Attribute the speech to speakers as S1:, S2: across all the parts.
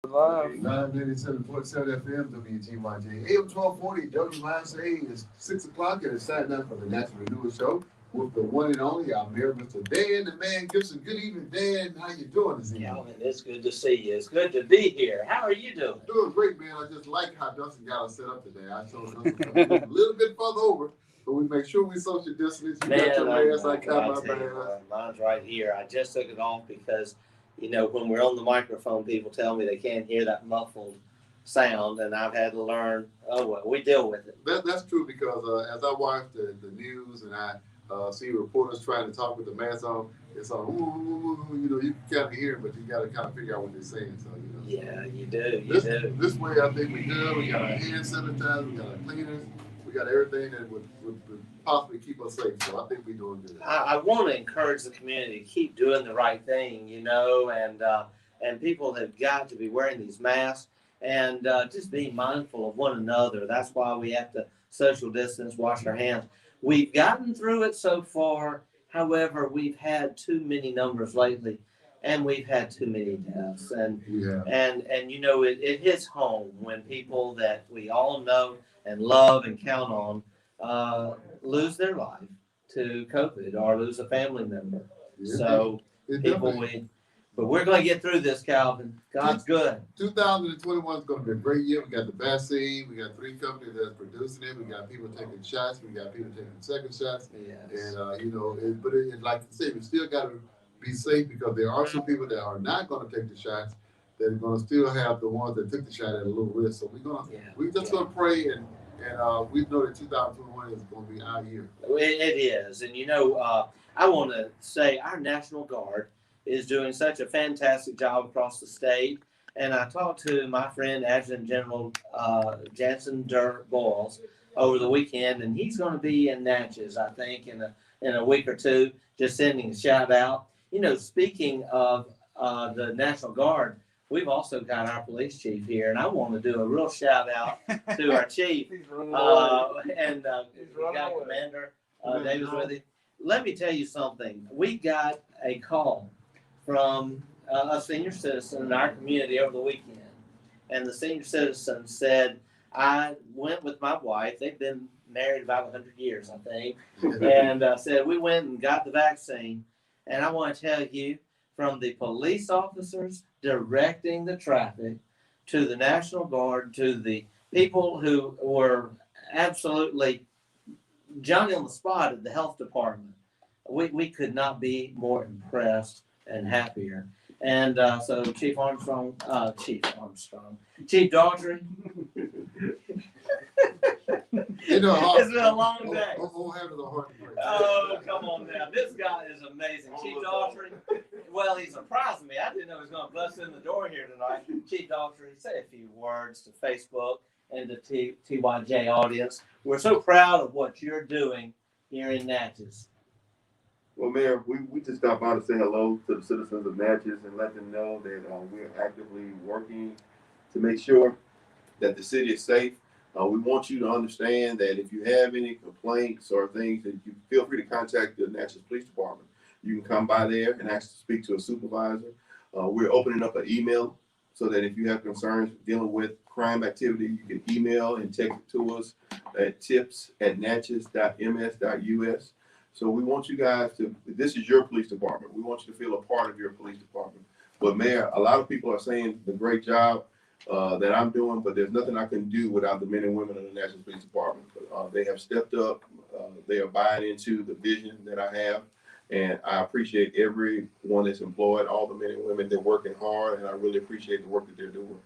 S1: Live.
S2: 987.7 FM, WTYJ. AM 1240, WYSA is 6 o'clock, and it's time now for the Natchez Renewal Show with the one and only, our mayor, Mr. Dan, the man Gibson. Good evening, Dan. How you doing this evening?
S3: Calvin, it's good to see you. It's good to be here. How are you doing?
S2: Doing great, man. I just like how Dustin got us set up today. I told Dustin to come a little bit further over, but we make sure we social distance. You got your mask, I got my mask.
S3: Mine's right here. I just took it off because, when we're on the microphone, people tell me they can't hear that muffled sound, and I've had to learn, we deal with it.
S2: That's true because as I watch the news and I see reporters trying to talk with the mask on, it's on, you can kind of hear it, but you got to kind of figure out what they're saying. So,
S3: Yeah, you do.
S2: This way, I think we good. We got our hand sanitizer, we got our cleaners, we got everything that would possibly keep us safe. So I think we're doing good.
S3: I want to encourage the community to keep doing the right thing, and people have got to be wearing these masks and just being mindful of one another. That's why we have to social distance, wash our hands. We've gotten through it so far. However, we've had too many numbers lately, and we've had too many deaths. And it hits home when people that we all know and love and count on lose their life to COVID or lose a family member.
S2: Yeah,
S3: so but we're going to get through this, Calvin. God's good.
S2: 2021 is going to be a great year. We got the vaccine. We got 3 companies that's producing it. We got people taking shots. We got people taking second shots.
S3: Yes.
S2: And like I said, we still got to be safe because there are some people that are not going to take the shots that are going to still have the ones that took the shot at a little risk. So we're just going to pray and we know that 2021 is going to be our year.
S3: It is. And, I want to say our National Guard is doing such a fantastic job across the state. And I talked to my friend, Adjutant General Jansen Dirk Boyles over the weekend, and he's going to be in Natchez, I think, in a week or two, just sending a shout out. Speaking of the National Guard, we've also got our police chief here, and I want to do a real shout out to our chief. We got Commander Davis with you. Let me tell you something. We got a call from a senior citizen in our community over the weekend. And the senior citizen said, I went with my wife. They've been married about 100 years, I think. And said, we went and got the vaccine. And I want to tell you, from the police officers directing the traffic to the National Guard, to the people who were absolutely Johnny on the spot at the health department, we could not be more impressed and happier. And so Chief Daughtry. It's been a long day. Oh, come on now. This guy is amazing. Chief Daughtry. Well, he surprised me. I didn't know he was going to bust in the door here tonight. Chief Daughtry, say a few words to Facebook and the TYJ audience. We're so proud of what you're doing here in Natchez.
S4: Well, Mayor, we just stopped by to say hello to the citizens of Natchez and let them know that we're actively working to make sure that the city is safe. We want you to understand that if you have any complaints or things, that you feel free to contact the Natchez Police Department. You can come by there and ask to speak to a supervisor. We're opening up an email so that if you have concerns dealing with crime activity, you can email and text it to us at tips@natchez.ms.us. So we want you guys this is your police department. We want you to feel a part of your police department. But Mayor, a lot of people are saying the great job that I'm doing, but there's nothing I can do without the men and women of the National Police Department. They have stepped up. They are buying into the vision that I have. And I appreciate everyone that's employed, all the men and women. They're working hard, and I really appreciate the work that they're doing.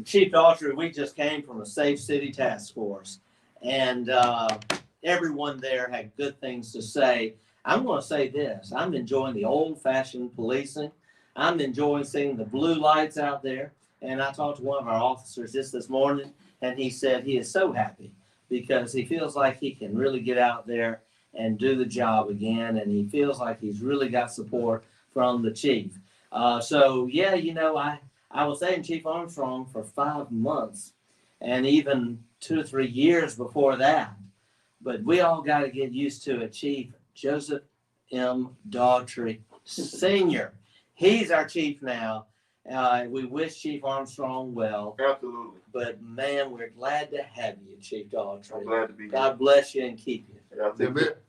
S3: Chief Daughtry, we just came from a Safe City Task Force, and everyone there had good things to say. I'm going to say this. I'm enjoying the old-fashioned policing. I'm enjoying seeing the blue lights out there. And I talked to one of our officers just this morning, and he said he is so happy because he feels like he can really get out there and do the job again, and he feels like he's really got support from the chief. I was saying Chief Armstrong for 5 months, and even 2 or 3 years before that. But we all got to get used to it. Chief Joseph M. Daughtry Sr. He's our chief now, We wish Chief Armstrong well.
S4: Absolutely.
S3: But man, we're glad to have you, Chief Daughtry.
S4: I'm glad to be here.
S3: God bless you and keep you.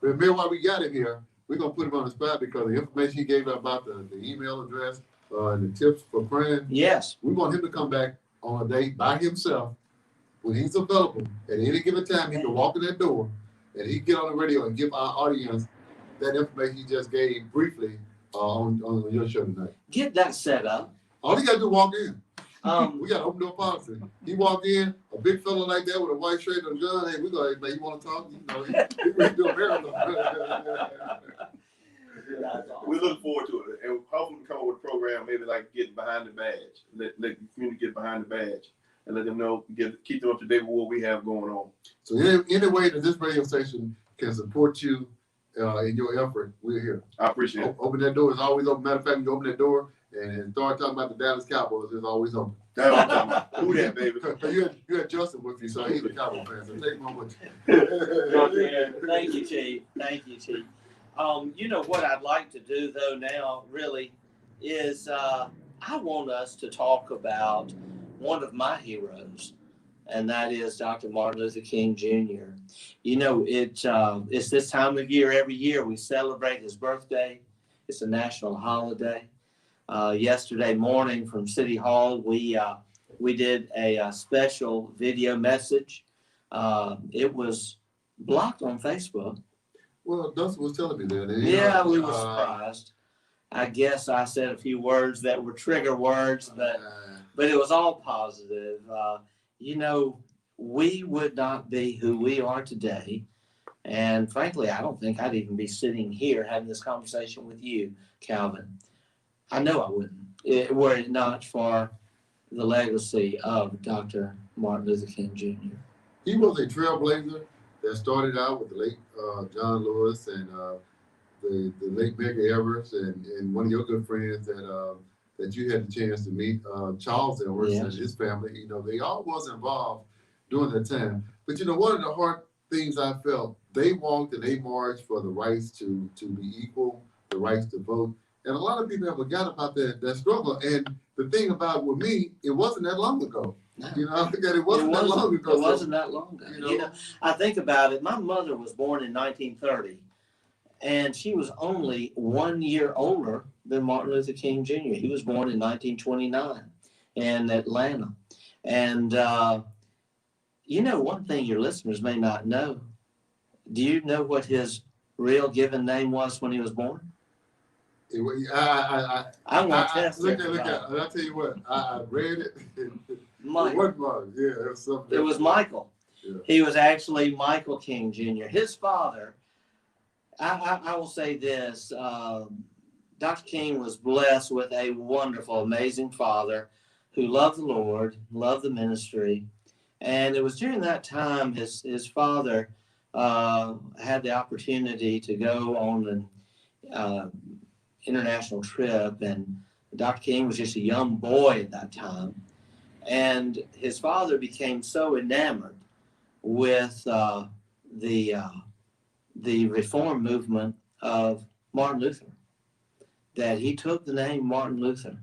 S2: Remember why we got him here. We're going to put him on the spot because the information he gave about the email address and the tips for praying.
S3: Yes.
S2: We want him to come back on a day by himself when he's available. At any given time, he can walk in that door and he get on the radio and give our audience that information he just gave briefly on your show tonight.
S3: Get that set up.
S2: All he got to do is walk in.
S3: Um,
S2: We got open door policy. He walk in, a big fella like that with a white shirt and a gun. Hey, we go, hey, man, you want to talk? You know, he do a marathon.
S4: We look forward to it, and hopefully come up with a program, maybe like getting behind the badge, let the community get behind the badge, and let them know, keep them up to date with what we have going on.
S2: So any way that this radio station can support you in your effort, we're here.
S4: I appreciate it.
S2: Open that door. It's always open. Matter of fact, you open that door and start talking about the Dallas Cowboys. It's always open.
S4: That's what I'm talking about. Who that, baby?
S2: You had Justin with you, so he's a Cowboy fan. So take him on with you.
S3: Thank you, Chief. Thank you, Chief. You know what I'd like to do though now really is I want us to talk about one of my heroes, and that is Dr. Martin Luther King Jr. You know, it's this time of year every year we celebrate his birthday. It's a national holiday. Yesterday morning from City Hall, we did a special video message. It was blocked on Facebook.
S2: Well, Dustin was telling me that.
S3: Yeah, we were surprised. I guess I said a few words that were trigger words, but it was all positive. You know, we would not be who we are today. And frankly, I don't think I'd even be sitting here having this conversation with you, Calvin. I know I wouldn't, were it not for the legacy of Dr. Martin Luther King Jr.
S2: He was a trailblazer that started out with the late John Lewis and the late Medgar Evers and one of your good friends that you had the chance to meet, Charles Evers and his family. You know, they all was involved during that time. But you know, one of the hard things I felt, they walked and they marched for the rights to be equal, the rights to vote. And a lot of people have forgot about that struggle. And the thing about with me, it wasn't that long ago.
S3: No.
S2: You know, I think that it wasn't that long ago.
S3: It wasn't that long ago. You know, I think about it. My mother was born in 1930, and she was only 1 year older than Martin Luther King Jr. He was born in 1929 in Atlanta. And, you know, one thing your listeners may not know, do you know what his real given name was when he was born?
S2: I
S3: want to test
S2: look at it. I'll tell you what, I read it.
S3: Michael.
S2: It
S3: was Michael.
S2: Yeah.
S3: He was actually Michael King Jr. His father, I will say this, Dr. King was blessed with a wonderful, amazing father who loved the Lord, loved the ministry. And it was during that time his father had the opportunity to go on an international trip, and Dr. King was just a young boy at that time. And his father became so enamored with the reform movement of Martin Luther that he took the name Martin Luther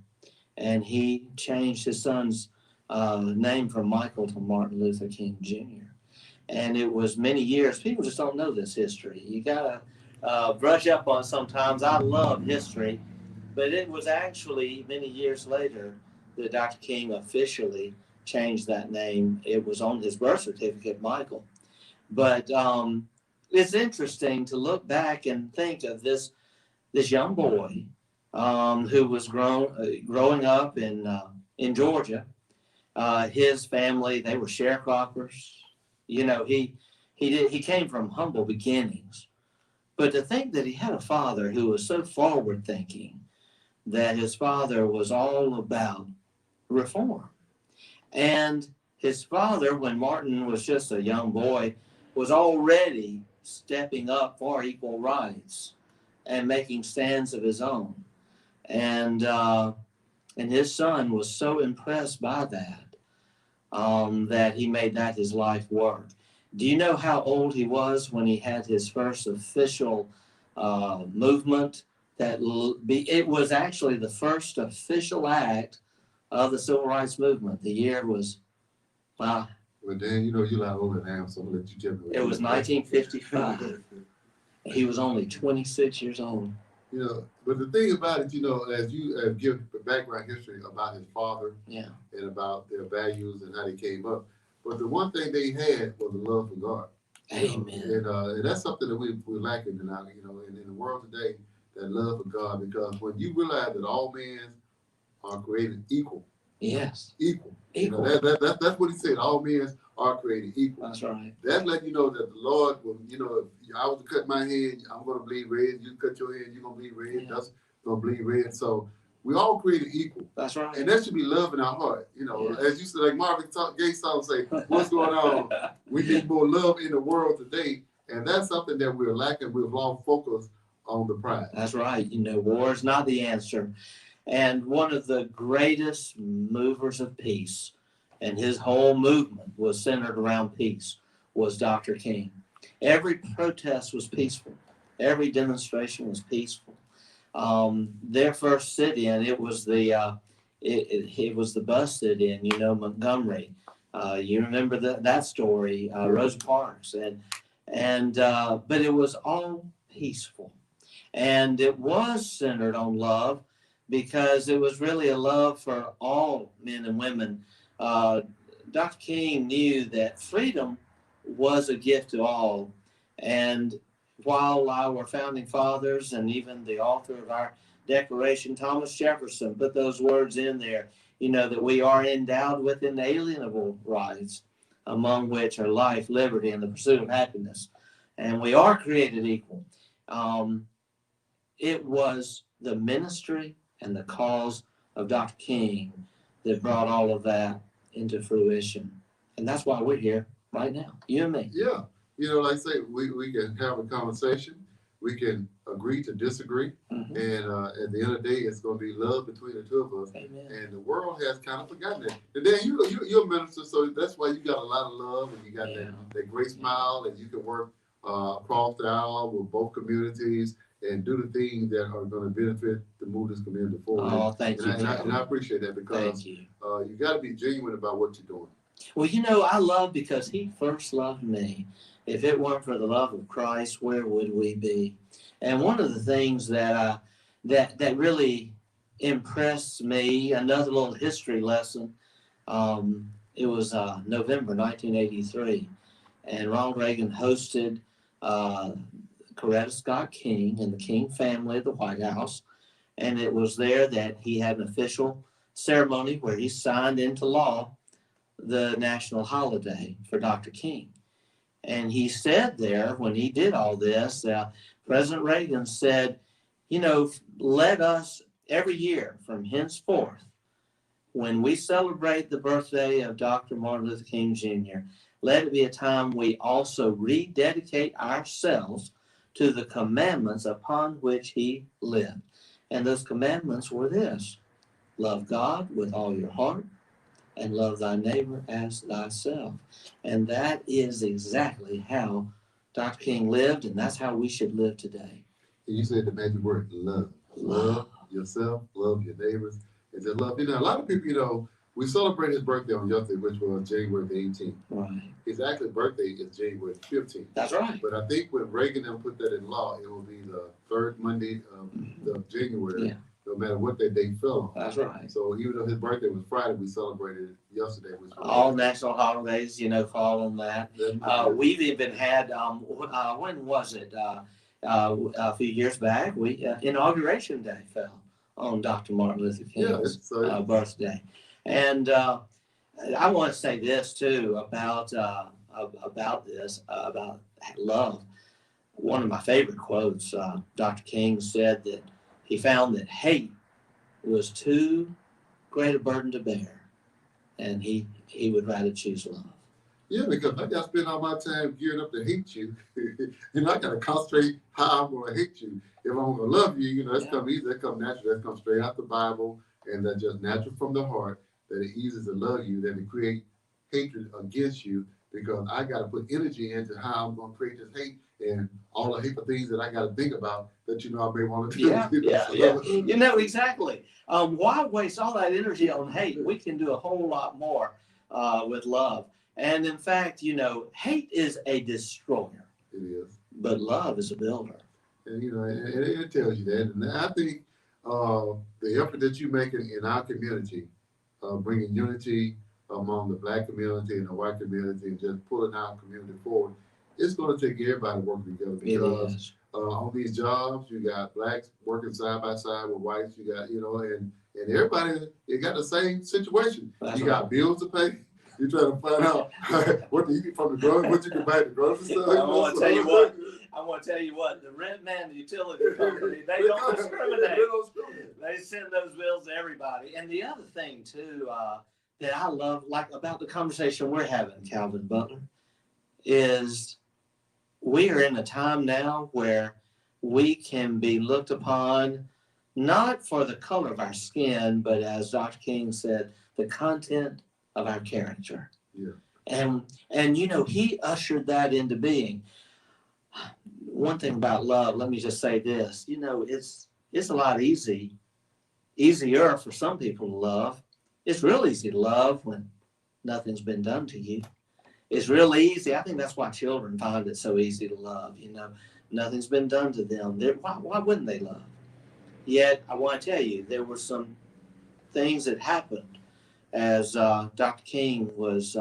S3: and he changed his son's name from Michael to Martin Luther King Jr. And it was many years. People just don't know this history. You gotta brush up on it sometimes. I love history, but it was actually many years later that Dr. King officially changed that name. It was on his birth certificate, Michael. But it's interesting to look back and think of this young boy who was growing up in Georgia. His family, they were sharecroppers. You know, he came from humble beginnings. But to think that he had a father who was so forward thinking, that his father was all about reform. And his father, when Martin was just a young boy, was already stepping up for equal rights and making stands of his own. And his son was so impressed by that, that he made that his life work. Do you know how old he was when he had his first official movement? It was actually the first official act of the civil rights movement. The year was, wow,
S2: Well, Dan, you know you're a lot older than I am, so I'm gonna let you tell me.
S3: it was 1955. He was only 26 years old.
S2: You know, but the thing about it, you know, as you give the background history about his father,
S3: Yeah.
S2: and about their values and how they came up, but the one thing they had was a love for God.
S3: Amen.
S2: And that's something that we're lacking in our, in the world today, that love for God, because when you realize that all men are created equal.
S3: Yes.
S2: Equal.
S3: Equal.
S2: That's what he said. All men are created equal.
S3: That's right.
S2: That let you know that the Lord, will, if I was to cut my hand, I'm going to bleed red. You cut your hand, you're going to bleed red.
S3: Yeah.
S2: That's going to bleed red. So we all created equal.
S3: That's right.
S2: And that should be love in our heart.
S3: Yes.
S2: As you said, like Marvin Gaye song say, what's going on? We need more love in the world today. And that's something that we're lacking. We've lost focus on the prize.
S3: That's right. War is not the answer. And one of the greatest movers of peace, and his whole movement was centered around peace, was Dr. King. Every protest was peaceful. Every demonstration was peaceful. Their first sit-in, it was the bus sit-in, Montgomery. You remember that story, Rosa Parks, but it was all peaceful, and it was centered on love, because it was really a love for all men and women. Dr. King knew that freedom was a gift to all, and while our founding fathers and even the author of our Declaration, Thomas Jefferson, put those words in there, that we are endowed with inalienable rights, among which are life, liberty, and the pursuit of happiness. And we are created equal. It was the ministry and the cause of Dr. King that brought all of that into fruition. And that's why we're here right now, you and me.
S2: Yeah. Like I say, we can have a conversation. We can agree to disagree. Mm-hmm. And at the end of the day, it's going to be love between the two of us.
S3: Amen.
S2: And the world has kind of forgotten that. And then you're a minister, so that's why you got a lot of love, and you got that great smile, and you can work across the aisle with both communities and do the things that are going to benefit to move this community forward.
S3: Oh, thank you.
S2: And I appreciate that, because you got to be genuine about what you're doing.
S3: Well, I love, because he first loved me. If it weren't for the love of Christ, where would we be? And one of the things that really impressed me, another little history lesson, it was November 1983, and Ronald Reagan hosted Coretta Scott King and the King family at the White House, and it was there that he had an official ceremony where he signed into law the national holiday for Dr. King. And he said there, when he did all this, President Reagan said, let us every year from henceforth, when we celebrate the birthday of Dr. Martin Luther King Jr., let it be a time we also rededicate ourselves to the commandments upon which he lived. And those commandments were this: love God with all your heart, and love thy neighbor as thyself. And that is exactly how Dr. King lived, and that's how we should live today.
S2: And you said the magic word, love. Love yourself, love your neighbors, and just love. A lot of people, we celebrate his birthday on yesterday, which was January the 18th. Right. His actual birthday is January the 15th.
S3: That's right.
S2: But I think when Reagan put that in law, it will be the third Monday of January. Yeah. No matter what that day fell on.
S3: That's right.
S2: So even though his birthday was Friday, we celebrated it yesterday. Which was
S3: all national holidays, fall on that. We've even had, when was it? A few years back, Inauguration Day fell on Dr. Martin Luther King's birthday. And I want to say this too about love. One of my favorite quotes, Dr. King said that he found that hate was too great a burden to bear, and he would rather choose love.
S2: Yeah, because I got to spend all my time gearing up to hate you. And I got to concentrate how I'm going to hate you. If I'm going to love you, that's come easy. That come natural. That comes straight out the Bible. And that's just natural from the heart, that it easy to love you than to create hatred against you, because I got to put energy into how I'm going to create this hate and all the hateful things that I got to think about that I may want to do.
S3: Yeah, yeah. You know, exactly. Why waste all that energy on hate? We can do a whole lot more with love. And in fact, hate is a destroyer.
S2: It is.
S3: But love is a builder.
S2: And it tells you that. And I think the effort that you make in our community, bringing unity among the Black community and the white community, and just pulling our community forward, it's going to take everybody working together. Because on these jobs, you got Blacks working side by side with whites. You got and everybody, you got the same situation.
S3: That's
S2: you got bills to pay. You're trying to find out what to eat from the grocery, what you can buy at the grocery store.
S3: I'm going to tell you what, the rent man, the utility company, they don't discriminate. They send those bills to everybody. And the other thing, too, that I love, like about the conversation we're having, Calvin Butler, is we are in a time now where we can be looked upon not for the color of our skin, but as Dr. King said, the content of our character.
S2: Yeah.
S3: And he ushered that into being. One thing about love, let me just say this, it's a lot easier for some people to love. It's real easy to love when nothing's been done to you. It's real easy. I think that's why children find it so easy to love. Nothing's been done to them. Why wouldn't they love? Yet, I want to tell you, there were some things that happened as Dr. King was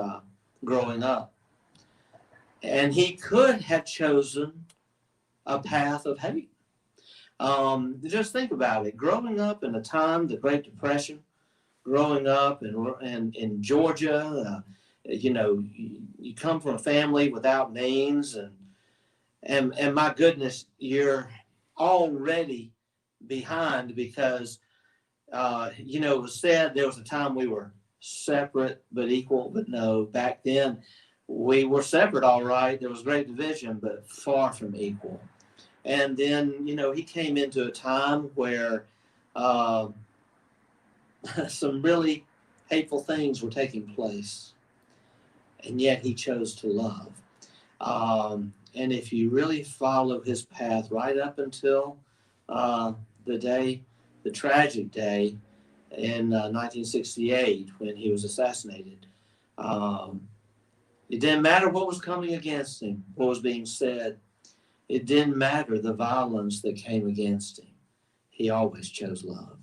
S3: growing up. And he could have chosen a path of hate. Just think about it. Growing up in a time, the Great Depression, growing up in Georgia, you come from a family without means, and my goodness, you're already behind because, it was said there was a time we were separate but equal, but no, back then we were separate, all right. There was great division, but far from equal. And then, he came into a time where some really hateful things were taking place, and yet he chose to love. And if you really follow his path right up until the tragic day in 1968 when he was assassinated, it didn't matter what was coming against him, what was being said. It didn't matter the violence that came against him. He always chose love.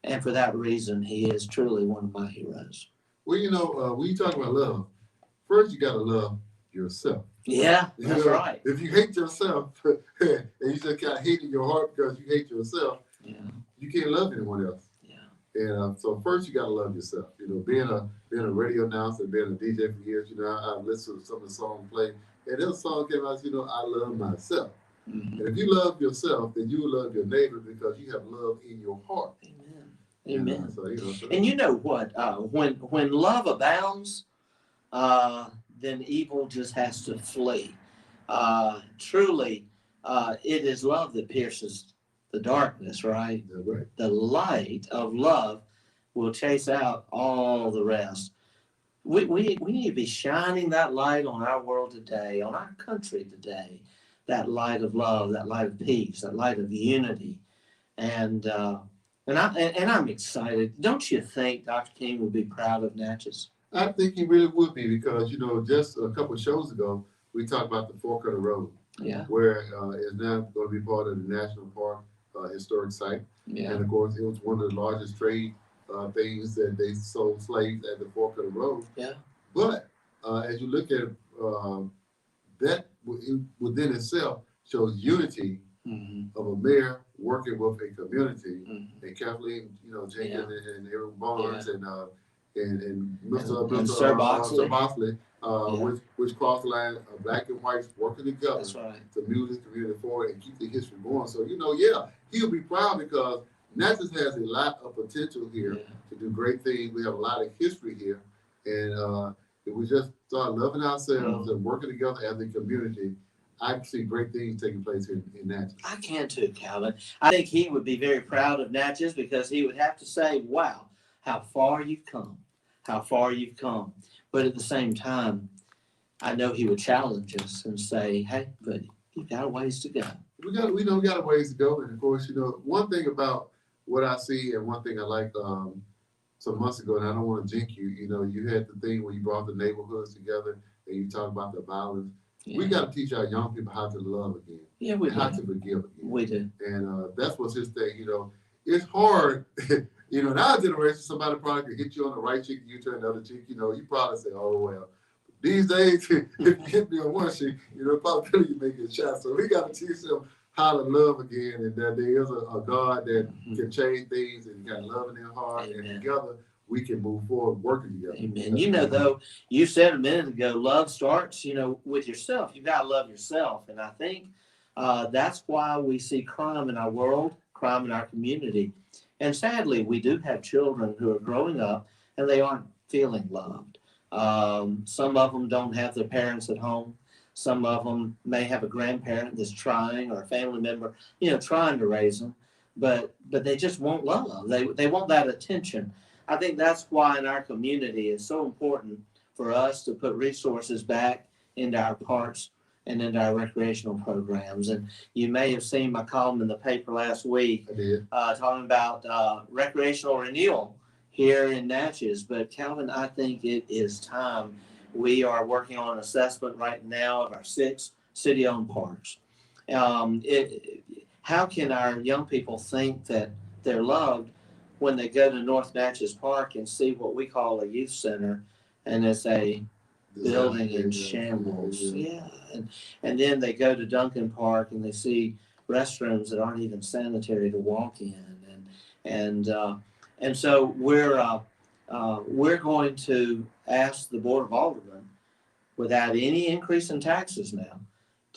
S3: And for that reason, he is truly one of my heroes.
S2: Well, when you talk about love, first you got to love yourself.
S3: Yeah, that's right.
S2: If you hate yourself and you just got hate in your heart because you hate yourself, you can't love anyone else. Yeah. And so first you got to love yourself. Being a radio announcer, being a DJ for years, I've listened to some of the songs played. And this song came out, I love myself. Mm-hmm. And if you love yourself, then you will love your neighbor because you have love in your heart.
S3: Amen. And you know what? When love abounds, then evil just has to flee. Truly, it is love that pierces the darkness, right?
S2: That's right.
S3: The light of love will chase out all the rest. We need to be shining that light on our world today, on our country today, that light of love, that light of peace, that light of unity. And I'm excited. Don't you think Dr. King would be proud of Natchez?
S2: I think he really would be because, just a couple of shows ago, we talked about the Fork of the Road, where it's now going to be part of the National Park Historic Site. Yeah. And, of course, it was one of the largest trade things that they sold slaves at the Fork of the Road. Yeah. But as you look at that within itself shows unity of a mayor working with a community, and Kathleen, Jenkins and Aaron Barnes and Mr. Sir Boxley, which crossed the line of Black and whites working together to move this community forward and keep the history going. So, he'll be proud because Natchez has a lot of potential here to do great things. We have a lot of history here. And if we just start loving ourselves and working together as a community, I can see great things taking place here in Natchez.
S3: I can too, Calvin. I think he would be very proud of Natchez because he would have to say, wow, how far you've come. How far you've come. But at the same time, I know he would challenge us and say, hey, but you got a ways to go.
S2: We got a ways to go. And of course, one thing about what I see and one thing I like, some months ago, and I don't want to jinx you, you had the thing where you brought the neighborhoods together and you talk about the violence.
S3: Yeah.
S2: We got to teach our young people how to love again.
S3: Yeah, we
S2: how
S3: do.
S2: to forgive again.
S3: We do.
S2: And that's what's his thing, It's hard, in our generation, somebody probably could hit you on the right cheek and you turn the other cheek, you probably say, oh, well. These days, if you hit me on one cheek, probably you make a shot. So we got to teach them how to love again, and that there is a God that can change things and got love in their heart,
S3: Amen.
S2: and together we can move forward working together.
S3: Amen. Though, you said a minute ago, love starts, with yourself. You got to love yourself. And I think that's why we see crime in our world, crime in our community. And sadly, we do have children who are growing up and they aren't feeling loved. Some of them don't have their parents at home. Some of them may have a grandparent that's trying, or a family member, trying to raise them, but they just want love. They want that attention. I think that's why in our community it's so important for us to put resources back into our parks and into our recreational programs. And you may have seen my column in the paper last week.
S2: I did.
S3: Talking about recreational renewal here in Natchez. But Calvin, I think it is time. We are working on an assessment right now of our 6 city-owned parks. How can our young people think that they're loved when they go to North Natchez Park and see what we call a youth center, and it's a building in shambles? Yeah. And then they go to Duncan Park and they see restrooms that aren't even sanitary to walk in. And so we're going to ask the Board of Aldermen, without any increase in taxes now,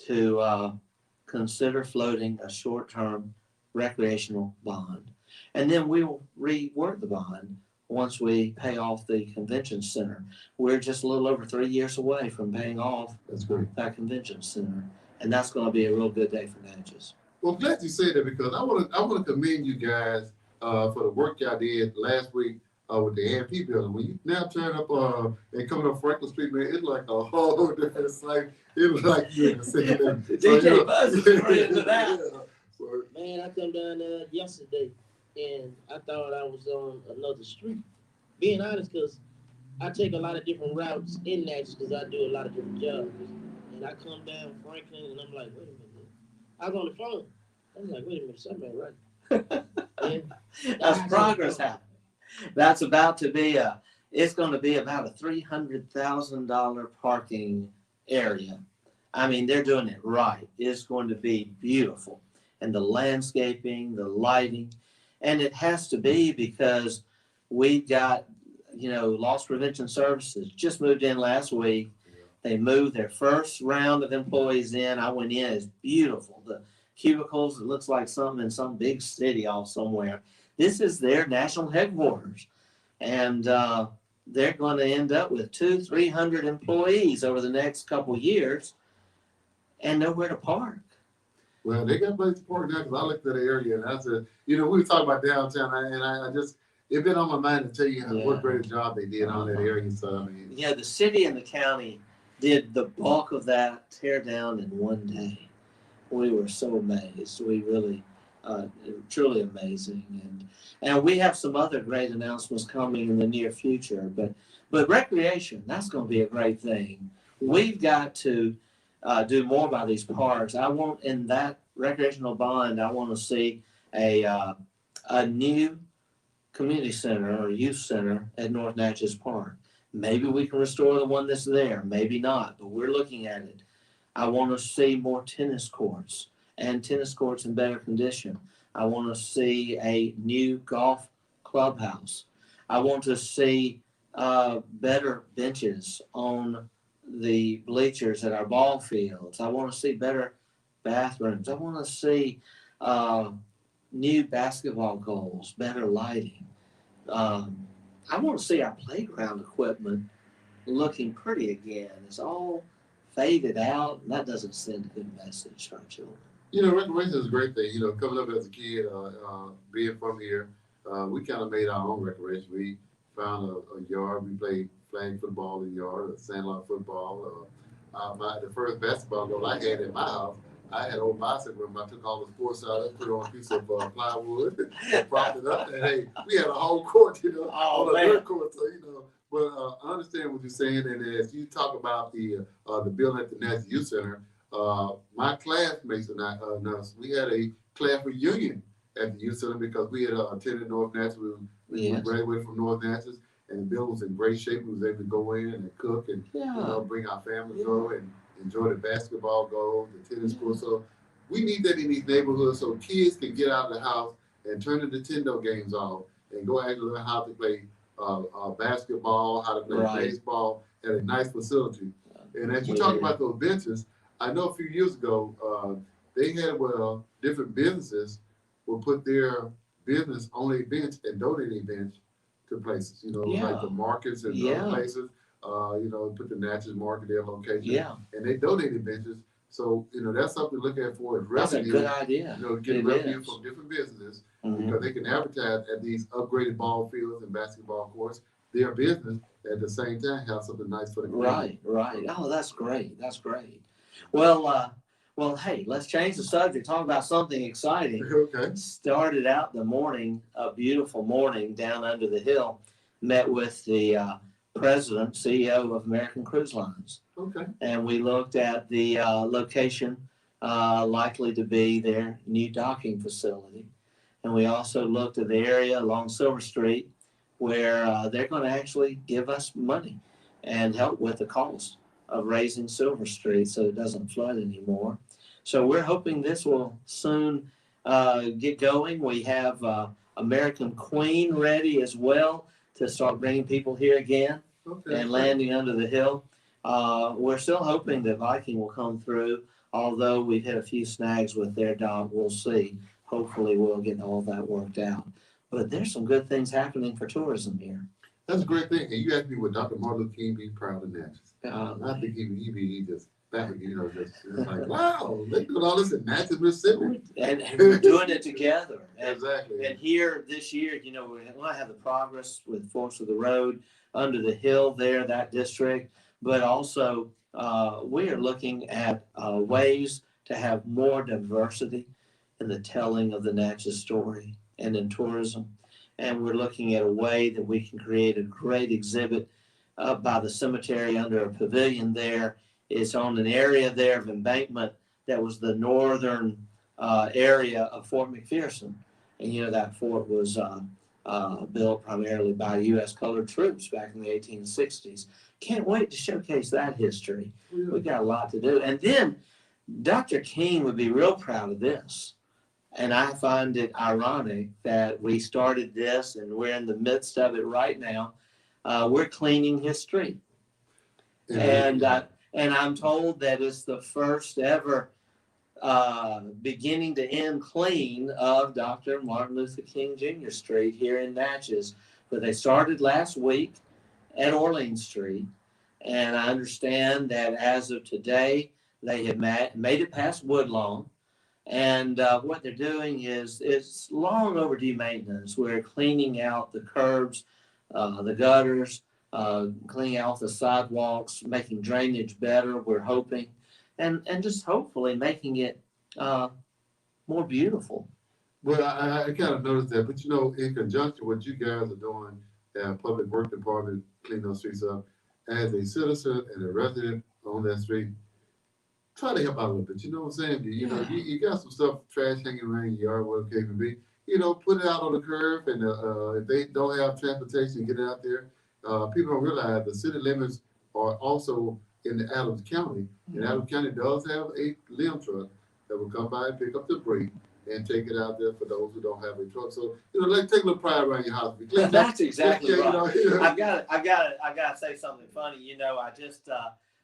S3: to consider floating a short-term recreational bond. And then we will rework the bond once we pay off the convention center. We're just a little over 3 years away from paying off that convention center. And that's going to be a real good day for Natchez.
S2: Well, I'm glad you said that, because I want to commend you guys for the work y'all did last week with the AMP building. When you now turn up and coming up Franklin Street, man, it's like a whole different sight. It was like you're in the city.
S3: DJ Buzz is into that.
S1: Man, I come down there yesterday and I thought I was on another street. Being honest, because I take a lot of different routes in Natchez because I do a lot of different jobs. And I come down Franklin and I'm like, wait a minute. I was on the phone. I'm like, wait a minute, something ain't right.
S3: That's progress happening. That's about to be it's going to be about a $300,000 parking area. I mean, they're doing it right. It's going to be beautiful. And the landscaping, the lighting, and it has to be because we've got, loss prevention services just moved in last week. They moved their first round of employees in. I went in. It's beautiful. The cubicles, it looks like something in some big city off somewhere. This is their national headquarters. And they're going to end up with 200-300 employees over the next couple of years and nowhere to park.
S2: Well, they got a place to park now, because I looked at the area and I said, we were talking about downtown, and I just, it's been on my mind to tell you what great job they did on that area. So, I mean,
S3: the city and the county did the bulk of that tear down in one day. We were so amazed. We really, truly amazing. And we have some other great announcements coming in the near future. But recreation, that's going to be a great thing. We've got to do more by these parks. I want, in that recreational bond, I want to see a new community center or youth center at North Natchez Park. Maybe we can restore the one that's there, maybe not, but we're looking at it. I want to see more tennis courts, and tennis courts in better condition. I want to see a new golf clubhouse. I want to see better benches on the bleachers at our ball fields. I want to see better bathrooms. I want to see new basketball goals, better lighting. I want to see our playground equipment looking pretty again. It's all faded out, and that doesn't send a good message to our children.
S2: Recreation is a great thing. Coming up as a kid, being from here, we kind of made our own recreation. We found a yard. We played flag football in the yard, sandlot football. The first basketball goal I had in my house I had an old bicycle room. I took all the sports out and put it on a piece of plywood and propped it up. And hey, we had a whole court, on a dirt court. So, but I understand what you're saying. And as you talk about the building at the Natchez Youth Center, my classmates and I, we had a class reunion at the youth center because we had attended North Natchez. We graduated from North Natchez, and the building was in great shape. We was able to go in and cook and bring our families over and enjoy the basketball goals, the tennis court. So we need that in these neighborhoods so kids can get out of the house and turn the Nintendo games off and go actually learn how to play basketball, how to play baseball at a nice facility. And as you talk about those benches, I know a few years ago they had different businesses will put their business on a bench and donate a bench to places, like the markets and other places. Put the Natchez Market their location, and they donated benches. So that's something to look at for as revenue.
S3: That's a good idea.
S2: Get revenue from different businesses because they can advertise at these upgraded ball fields and basketball courts. Their business at the same time have something nice for the community.
S3: Right. Oh, that's great. Well, hey, let's change the subject. Talk about something exciting.
S2: Okay.
S3: Started out the morning, a beautiful morning down under the hill. Met with the president, CEO of American Cruise Lines.
S2: Okay.
S3: And we looked at the location likely to be their new docking facility. And we also looked at the area along Silver Street where they're going to actually give us money and help with the cost of raising Silver Street so it doesn't flood anymore. So we're hoping this will soon get going. We have American Queen ready as well to start bringing people here again and landing under the hill. We're still hoping that Viking will come through, although we've had a few snags with their dock. We'll see. Hopefully we'll get all that worked out. But there's some good things happening for tourism here.
S2: That's a great thing. And you asked me would Dr. Martin Luther King be proud of Natchez? I think he just back, just like, wow, they're doing all this in Natchez, Mississippi.
S3: And we're doing it together.
S2: Exactly.
S3: And here this year, we want to have the progress with Forks of the Road under the hill there, that district. But also, we are looking at ways to have more diversity in the telling of the Natchez story and in tourism. And we're looking at a way that we can create a great exhibit by the cemetery under a pavilion there. It's on an area there of embankment that was the northern area of Fort McPherson. And that fort was built primarily by U.S. colored troops back in the 1860s. Can't wait to showcase that history. Yeah. We got a lot to do. And then Dr. King would be real proud of this. And I find it ironic that we started this and we're in the midst of it right now. We're cleaning his street. Yeah. And I'm told that it's the first ever beginning to end clean of Dr. Martin Luther King Jr. Street here in Natchez. But they started last week at Orleans Street. And I understand that as of today, they have made it past Woodlawn. And what they're doing is it's long overdue maintenance. We're cleaning out the curbs, the gutters, cleaning out the sidewalks, making drainage better, we're hoping, and just hopefully making it more beautiful.
S2: Well, I kind of noticed that, but in conjunction with what you guys are doing at Public Works Department, clean those streets up, as a citizen and a resident on that street, try to help out a little bit. You know what I'm saying? You got some stuff, trash hanging around your yard, whatever it may be. Put it out on the curb, and if they don't have transportation, get it out there. People don't realize the city limits are also in the Adams County, and Adams County does have a limb truck that will come by and pick up the debris and take it out there for those who don't have a truck. So let's take a little pride around your house.
S3: That's exactly right. I've got to say something funny.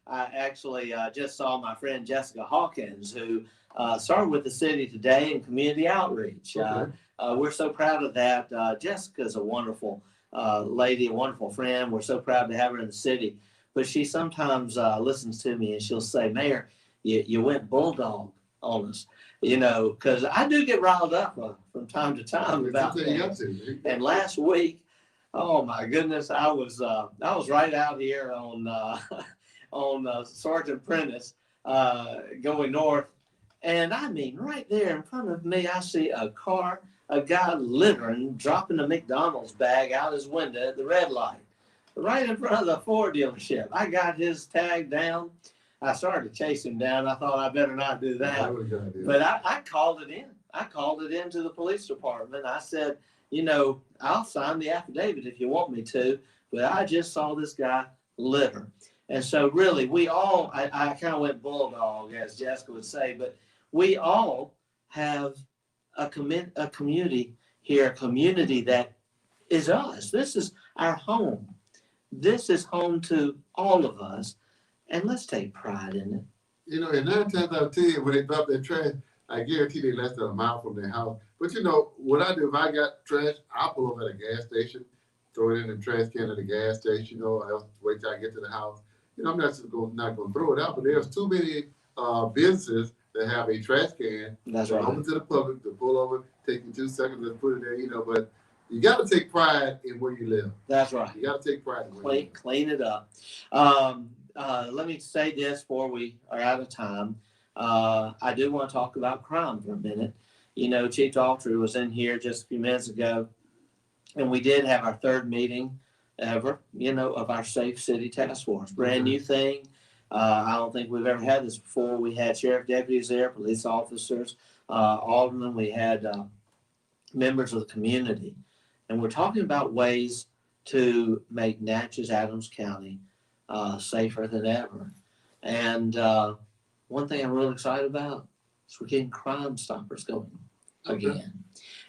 S3: I actually just saw my friend Jessica Hawkins, who started with the city today in community outreach. Okay. We're so proud of that. Jessica's a wonderful lady, a wonderful friend. We're so proud to have her in the city. But she sometimes listens to me and she'll say, Mayor, you went bulldog on us, because I do get riled up from time to time about that. And last week, oh my goodness, I was right out here on Sergeant Prentice going north, And I mean, right there in front of me, I see a guy littering, dropping a McDonald's bag out his window at the red light, right in front of the Ford dealership. I got his tag down. I started to chase him down. I thought I better not do that. But I called it in. I called it into the police department. I said, I'll sign the affidavit if you want me to, but I just saw this guy litter. And so really, we all, I kind of went bulldog, as Jessica would say, but we all have a community here, a community that is us. This is our home. This is home to all of us, and let's take pride in it.
S2: And 9 times out of 10, when they drop their trash, I guarantee they less than a mile from their house. But what I do, if I got trash, I pull up at a gas station, throw it in the trash can at the gas station, I'll wait till I get to the house. I'm not going to throw it out, but there's too many businesses that have a trash can.
S3: That's right.
S2: Open to the public to pull over, take you 2 seconds to put it there, but you got to take pride in where you live.
S3: That's right.
S2: You got to take pride in where you live.
S3: Clean it up. Let me say this before we are out of time. I do want to talk about crime for a minute. Chief Daughtry was in here just a few minutes ago, and we did have our 3rd meeting ever, of our Safe City Task Force. Brand new thing. I don't think we've ever had this before. We had sheriff deputies there, police officers, aldermen. We had members of the community. And we're talking about ways to make Natchez Adams County safer than ever. And one thing I'm really excited about is we're getting Crime Stoppers going again.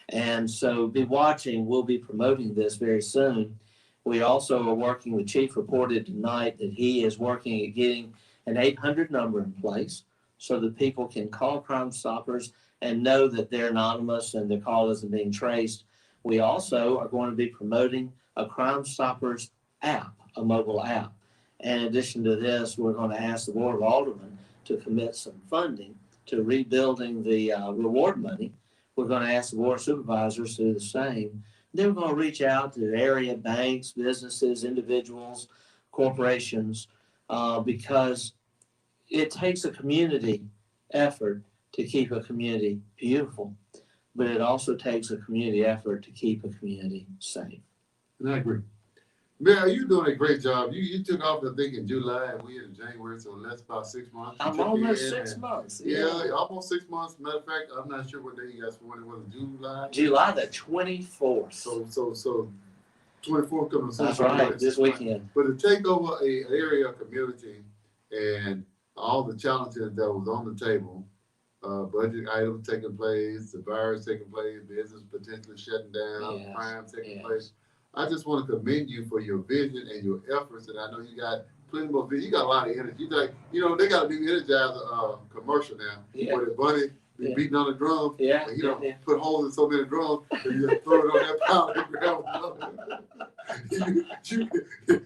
S3: And so be watching. We'll be promoting this very soon. We also are working, the chief reported tonight that he is working at getting an 800 number in place so that people can call Crime Stoppers and know that they're anonymous and their call isn't being traced. We also are going to be promoting a Crime Stoppers app, a mobile app. In addition to this, we're going to ask the Board of Aldermen to commit some funding to rebuilding the reward money. We're going to ask the Board of Supervisors to do the same. Then we're going to reach out to area banks, businesses, individuals, corporations, because it takes a community effort to keep a community beautiful, but it also takes a community effort to keep a community safe.
S2: And I agree. Mayor, you're doing a great job. You took off, I think, in July, and we're in January, so that's about 6 months.
S3: I'm almost 6 months.
S2: Yeah, almost 6 months. Matter of fact, I'm not sure what day you guys sworn in. Was it July?
S3: July the 24th.
S2: So 24th coming soon.
S3: That's right, this weekend.
S2: But to take over an area of community and all the challenges that was on the table, budget items taking place, the virus taking place, business potentially shutting down, crime taking place. I just want to commend you for your vision and your efforts, and I know you got plenty more vision. You got a lot of energy. Like, they got a new Energizer commercial now where the bunny be beating on the drum. And, put holes in so many drums, and you just throw it on that pound and grab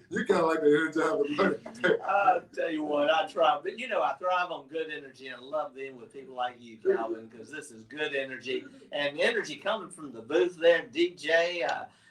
S2: you kind of like the Energizer bunny.
S3: I'll tell you what, I try, but I thrive on good energy, and I love being with people like you, Calvin, because this is good energy, and energy coming from the booth there, DJ.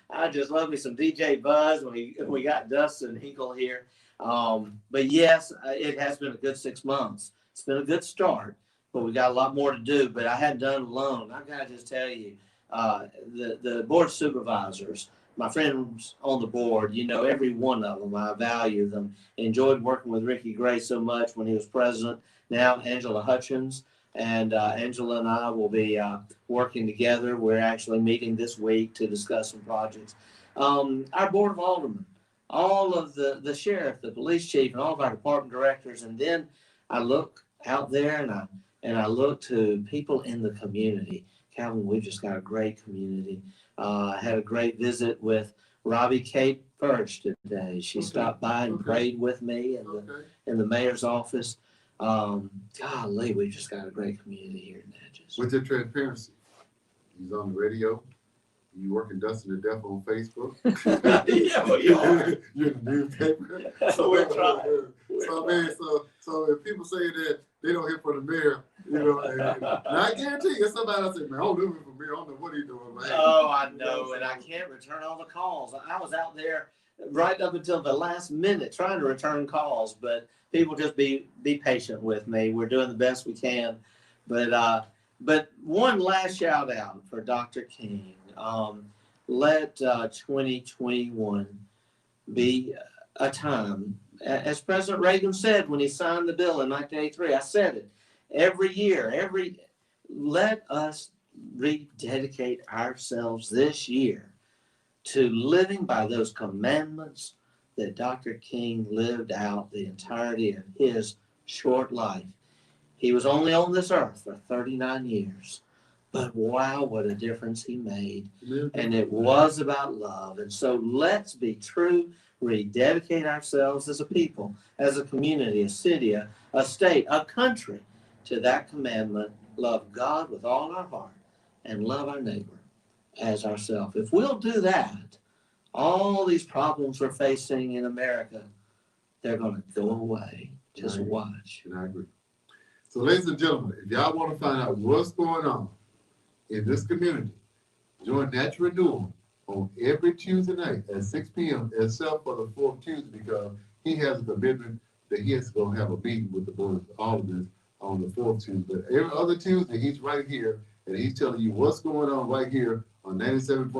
S3: I just love me some DJ Buzz when we got Dustin Hinkle here. But yes, it has been a good 6 months. It's been a good start, but we got a lot more to do. But I hadn't done it alone. I got to just tell you, the board of supervisors, my friends on the board, every one of them, I value them. Enjoyed working with Ricky Gray so much when he was president. Now Angela Hutchins. And Angela and I will be working together. We're actually meeting this week to discuss some projects. Our Board of Aldermen, all of the sheriff, the police chief, and all of our department directors. And then I look out there and I look to people in the community. Calvin, we've just got a great community. I had a great visit with Robbie Kate Furch today. She stopped by and prayed with me in the mayor's office. Golly, we just got a great community here in Natchez.
S2: With your transparency, he's on the radio. You working Dustin to death on Facebook.
S3: Yeah, well, you are.
S2: You're in the newspaper.
S3: So we're trying.
S2: So if people say that they don't hear from the mayor, and I guarantee you, somebody will say, man, I don't know from mayor. I don't know what he's doing, man.
S3: Oh, I know, and I can't return all the calls. I was out there right up until the last minute trying to return calls, but people just be patient with me. We're doing the best we can. But one last shout out for Dr. King. Let 2021 be a time, as President Reagan said when he signed the bill in 1983. I said it every year. Let us rededicate ourselves this year to living by those commandments that Dr. King lived out the entirety of his short life. He was only on this earth for 39 years, but wow, what a difference he made. And it was about love. And so let's be true, rededicate ourselves as a people, as a community, a city, a state, a country to that commandment, love God with all our heart and love our neighbor as ourselves. If we'll do that, all these problems we're facing in America, they're going to go away. Just watch.
S2: And I agree. So, ladies and gentlemen, if y'all want to find out what's going on in this community, join Natchez Renewal on every Tuesday night at 6 p.m. except for the fourth Tuesday, because he has a commitment that he has to go have a meeting with the board of all of this on the fourth Tuesday. But every other Tuesday, he's right here, and he's telling you what's going on right here on 97.7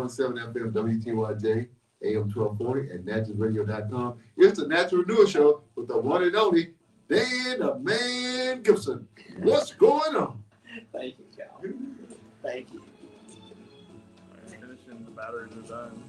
S2: FM WTYJ, AM 1240, and NatchezRadio.com. It's the Natchez Renewal Show with the one and only Dan the Man Gibson. What's going on?
S3: Thank you, Cal. Thank you.
S5: Finishing the batteries are done.